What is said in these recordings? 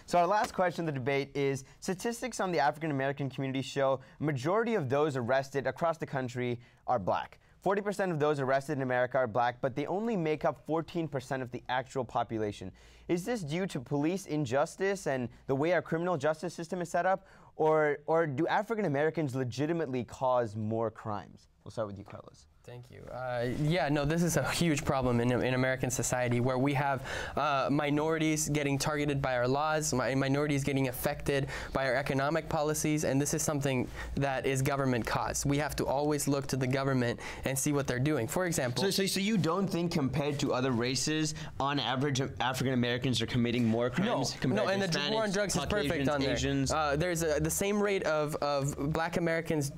So our last question of the debate is, statistics on the African-American community show a majority of those arrested across the country are black. 40% of those arrested in America are black, but they only make up 14% of the actual population. Is this due to police injustice and the way our criminal justice system is set up, or do African Americans legitimately cause more crimes? We'll start with you, Carlos. Thank you. Yeah, no, this is a huge problem in American society, where we have minorities getting targeted by our laws, minorities getting affected by our economic policies, and this is something that is government caused. We have to always look to the government and see what they're doing. For example, so you don't think compared to other races, on average, African Americans are committing more crimes? No, and the war on drugs is perfect on there. Asians. There's the same rate of black Americans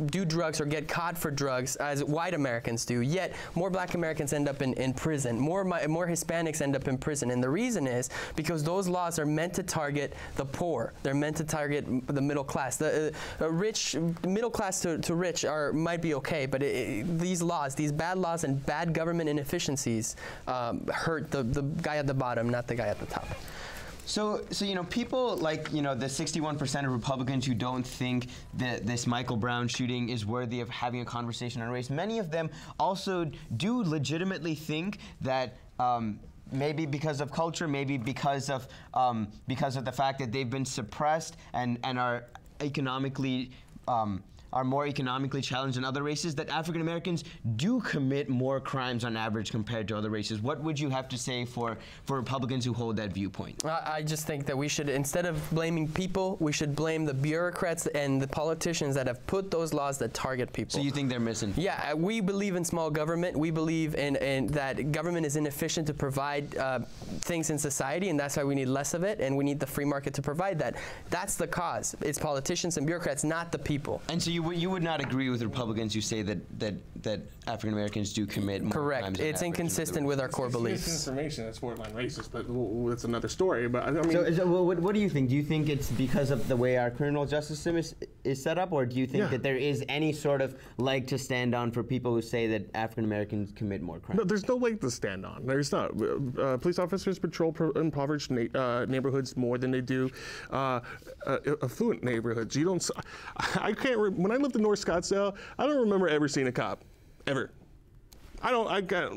do drugs or get caught for drugs as white Americans do, yet more black Americans end up in prison, more Hispanics end up in prison, and the reason is because those laws are meant to target the poor. They're meant to target the middle class. The rich, middle class to rich might be okay, but these laws, these bad laws and bad government inefficiencies hurt the guy at the bottom, not the guy at the top. So you know, people like, you know, the 61% of Republicans who don't think that this Michael Brown shooting is worthy of having a conversation on race, many of them also do legitimately think that maybe because of culture, maybe because of the fact that they've been suppressed and are economically are more economically challenged than other races, that African Americans do commit more crimes on average compared to other races. What would you have to say for Republicans who hold that viewpoint? I just think that we should, instead of blaming people, we should blame the bureaucrats and the politicians that have put those laws that target people. So you think they're missing? Yeah, we believe in small government. We believe in that government is inefficient to provide things in society, and that's why we need less of it, and we need the free market to provide that. That's the cause. It's politicians and bureaucrats, not the people. And so you would not agree with Republicans who say that African Americans do commit more crimes? Correct. It's inconsistent with our core beliefs. Misinformation. That's borderline racist, but that's another story. But I mean, so what do you think? Do you think it's because of the way our criminal justice system is set up, or do you think that there is any sort of leg to stand on for people who say that African Americans commit more crimes? No, there's no leg to stand on. There's not. Police officers patrol impoverished neighborhoods more than they do affluent neighborhoods. You don't. I can't. When I lived in North Scottsdale, I don't remember ever seeing a cop, ever. I got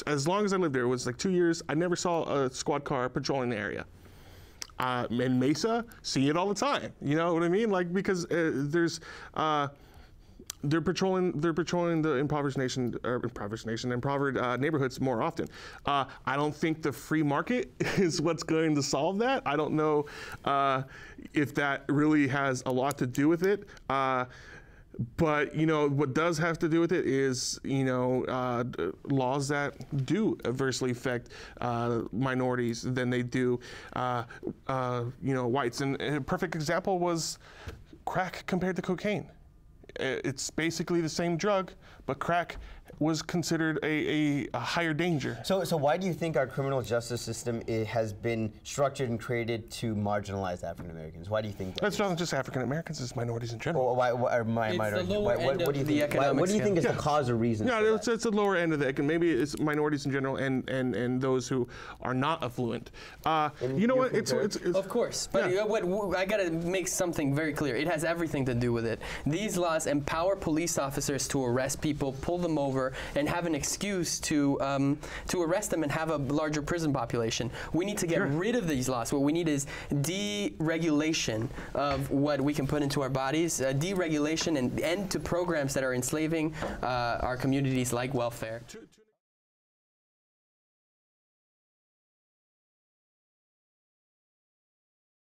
as long as I lived there, it was like 2 years. I never saw a squad car patrolling the area. In Mesa, see it all the time. You know what I mean? Like, because there's. They're patrolling the impoverished neighborhoods more often. I don't think the free market is what's going to solve that. I don't know if that really has a lot to do with it. But you know, what does have to do with it is, you know, laws that do adversely affect minorities than they do, you know, whites. And a perfect example was crack compared to cocaine. It's basically the same drug, but crack was considered a higher danger. So why do you think our criminal justice system has been structured and created to marginalize African Americans? Why do you think that? That's not just African Americans; it's minorities in general. Well, what do you think is the cause or reason? No, it's the lower end of the economic. Maybe it's minorities in general and those who are not affluent. You know what? It's of course, but what I gotta make something very clear. It has everything to do with it. These laws empower police officers to arrest people, pull them over, and have an excuse to arrest them and have a larger prison population. We need to get rid of these laws. What we need is deregulation of what we can put into our bodies, deregulation and end to programs that are enslaving our communities like welfare.